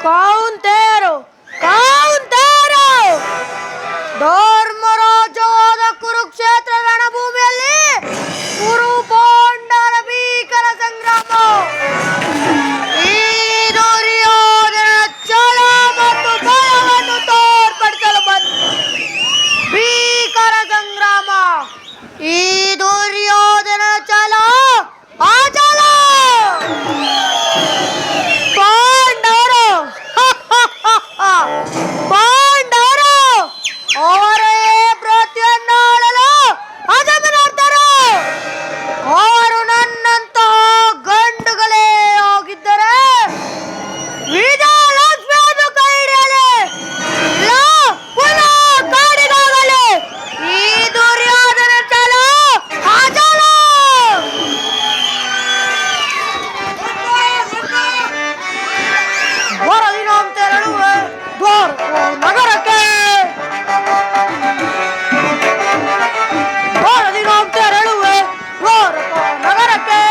ಕೌಂತೇರು ಕೌಂತೇರು ಧರ್ಮರಾಜವಾದ ಕುರುಕ್ಷೇತ್ರ ರಣಭೂಮಿಯಲ್ಲಿ ಕುರು ಪಾಂಡವರ ಭೀಕರ ಸಂಗ್ರಾಮ. ಈ ದುರ್ಯೋಧನ ಛಲ ಮತ್ತು ಬಲವನ್ನು ತೋರ್ಪಡಿಸಲು ಬಂದ ಭೀಕರ ಸಂಗ್ರಾಮ. ಈ ದುರ್ಯೋಧನ ಛಲ ಅಚಲ. ಪಾಂಡವರು ಅವರೇ ಪ್ರತಿಯನ್ನು ಆಳಲು ಅಜಮನರ್ಥರು. ಅವರು ನನ್ನಂತಹ ಗಂಡುಗಳೇ ಆಗಿದ್ದರೆ ವಿಜಯಲಕ್ಷ್ಮಿಯನ್ನು ಕೈ ಹಿಡಿಯಲಿ, ಇಲ್ಲ ಪುನಃ ಕಾಡಿಗಾಗಲಿ. ಈ ದುರ್ಯೋಧನ ಛಲ ಅಚಲ. ಹೊರದಿನಂತೆ ನಡುವೆ ನಗರಕ್ಕೆ ಹೊರದಿನಂತೆ ನಡುವೆ ನಗರಕ್ಕೆ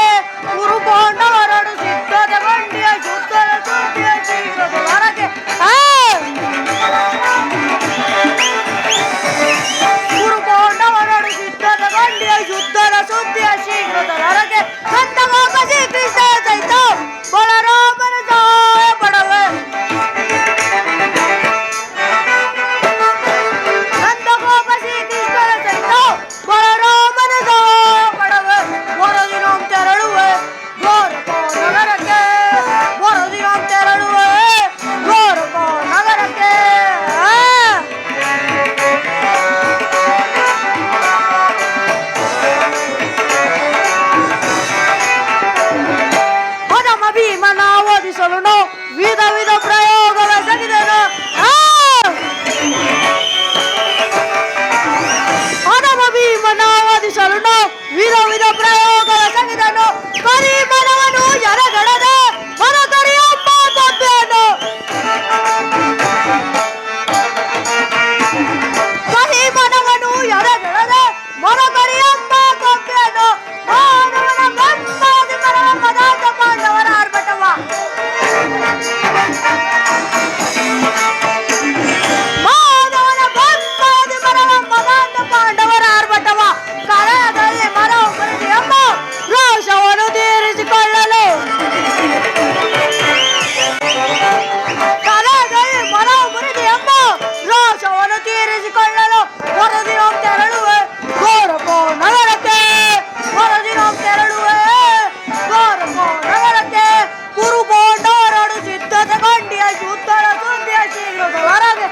ಕುರು ಪಾಂಡವರಡು ಸಿದ್ಧತೆ ಗಂಡಿಯ ಯುದ್ಧದ ಸುದ್ದಿಯ ಶೀಘ್ರದ ಹೊರಗೆ. ಕುರು ಪಾಂಡವರಡು ಸಿದ್ಧತೆ ಗಂಡಿಯ ಯುದ್ಧದ ಸುದ್ದಿಯ ಶೀಘ್ರದ ಹೊರಗೆ. ನಂದಗೋಪ ಶ್ರೀಕೃಷ್ಣ ಸಹಿತ ಬಲರಾಮನ ಸಹಾಯ ಪಡವೆ. ನಂದಗೋಪ ಶ್ರೀಕೃಷ್ಣನ ಸಹಿತ ಬಲರಾಮನ ಸಹಾಯ ಪಡವೆ. ವರದಿನಂ ತೆರಳುವೆ ದ್ವಾರಕ ನಗರಕ್ಕೆ, ವರದಿನಂ ತೆರಳುವೆ ದ್ವಾರಕ ನಗರಕ್ಕೆ. ಪದಮ ಭೀಮನ ಓದಿಸಲು ವಿಧ ವಿಧ ಪ್ರಯೋಗವೆಸಗಿದನು. ಪದಮ ಭೀಮನ ಓದಿಸಲು ವಿಧ ವಿಧ ಪ್ರಯೋಗವೆಸಗಿದನು. ಕರಿಮನವನು ಎರಗಡದೆ ಮನಕರಿಯಮ್ಮ ಕೊಬ್ಬೆಯನ್ನು, ಕರಿಮನವನು ಎರಗಡದೆ ಮನಕರಿಯಮ್ಮ ಕೊಬ್ಬೆಯನ್ನು. ಮಾನವನ ಗಂಪಾದಿ ಮರವ ಪದಾರ್ಥ ಪಾಂಡವರ ಆರ್ಭಟವ. ಮಾನವನ ಗಂಪಾದಿ ಮರವ ಪದಾರ್ಥ ಪಾಂಡವರ ಆರ್ಭಟವ. ಕರದಲ್ಲಿ ಮರವು ಮುರಿದೆಯಮ್ಮ ರೋಷವನ್ನು ತೀರಿಸಿಕೊಳ್ಳಲು. ಕರದಲ್ಲಿ ಮರವು ಮುರಿದೆಯಮ್ಮ ರೋಷವನ್ನು ತೀರಿಸಿಕೊಳ್ಳಲು. ವರದಿನಂ ತೆರಳುವೆ ಗೋರಪ ನಗರಕ್ಕೆ, ವರದಿನಂ ತೆರಳುವೆ ಗೋರಪ ನಗರಕ್ಕೆ. ಕುರು ಪಾಂಡವರಡು ಸಿದ್ಧತೆ ಗಂಡಿಯ ಯುದ್ಧದ ಸುದ್ದಿಯ ಶೀಘ್ರದ ಹೊರಗೆ.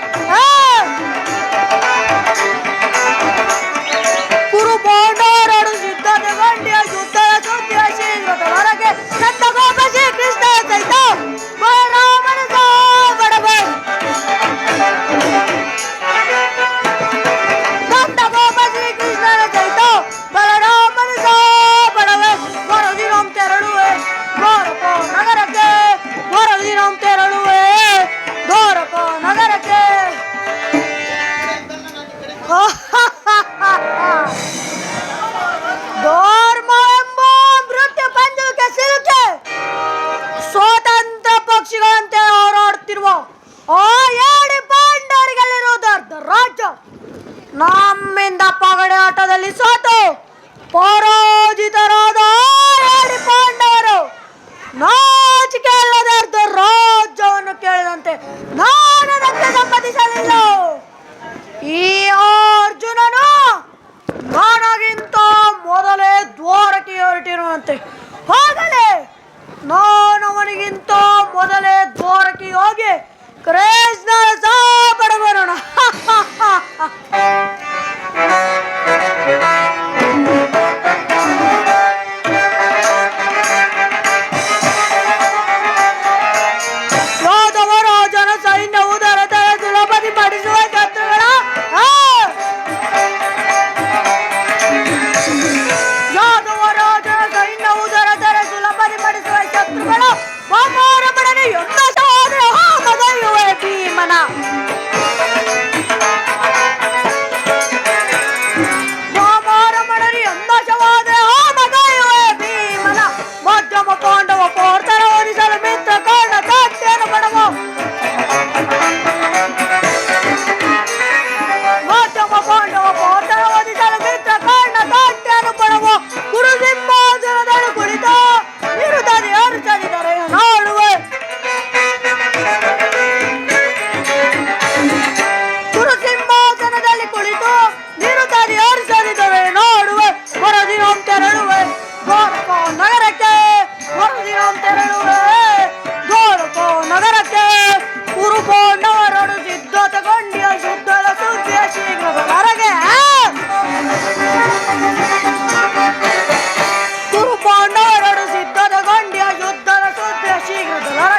ಕುರು ಪಾಂಡವರಡು ಸಿದ್ಧತೆ ಗಂಡಿಯ ಯುದ್ಧದ ಸುದ್ದಿಯ ಶೀಘ್ರದ ಹೊರಗೆ. ನಂದಗೋಪ ಶ್ರೀಕೃಷ್ಣ ಸಹಿತ ಬಲರಾಮನ ಸಹಾಯ ಪಡವೆ. ನಂದಗೋಪ ಶ್ರೀಕೃಷ್ಣನ ಸಹಿತ ಬಲರಾಮನ ಸಹಾಯ ಪಡವೆ. ವರದಿನಂ ತೆರಳುವೆ ದ್ವಾರಕ ನಗರಕ್ಕೆ, ವರದಿನಂ ತೆರಳುವೆ ದ್ವಾರಕ ನಗರಕ್ಕೆ. ಧರ್ಮವೆಂಬ ಮೃತ್ಯು ಪಂಜುವಿಗೆ ಸಿಲುಕಿ ಸ್ವತಂತ್ರ ಪಕ್ಷಿಗಳಂತೆ ಹೋರಾಡುತ್ತಿರುವ ಆ ಏಡಿ ಪಾಂಡವರಿಗಲ್ಲಿರುವುದಾರ್ಧ ರಾಜ್ಯ ನಮ್ಮಿಂದ ಪಗಡೆ ಆಟದಲ್ಲಿ ಸೋತು ಪರಾಜಿತರಾದ ಏಡಿ ಪಾಂಡವರು ನಾಚಿಕೆ ಇಲ್ಲದಾರ್ಧ ರಾಜ್ಯವನ್ನು ಕೇಳಿದಂತೆ ನಾನದಕ್ಕೆ ಸಮ್ಮತಿಸಲಿಲ್ಲ. ಈ ಅರ್ಜುನನು ನನಗಿಂತ ಮೊದಲೇ ದ್ವಾರಕ್ಕೆ ಹೊರಟಿರುವಂತೆ, ಆಗಲೇ ನಾನು ಅವನಿಗಿಂತ ಮೊದಲೇ ದ್ವಾರಕ್ಕೆ ಹೋಗಿ ಕೃಷ್ಣನ ಸಹಾಯ ಪಡಬರೋಣ. ಯಾದವರಾಜನ ಸೈನ್ಯವು ದರತರ ಸುಲಭದಿಪಡಿಸುವ ಶತ್ರುಗಳ ಯಾದವರಾಜನ ಸೈನ್ಯವು ದರತರ ಸುಲಭದಿಪಡಿಸುವ ಶತ್ರುಗಳ ಬಾಮಾರ ಪಡನೆ ಯುದ್ಧ ಸಹೋದರ ಹಾಕದೊಯ್ಯುವ ಜಲರ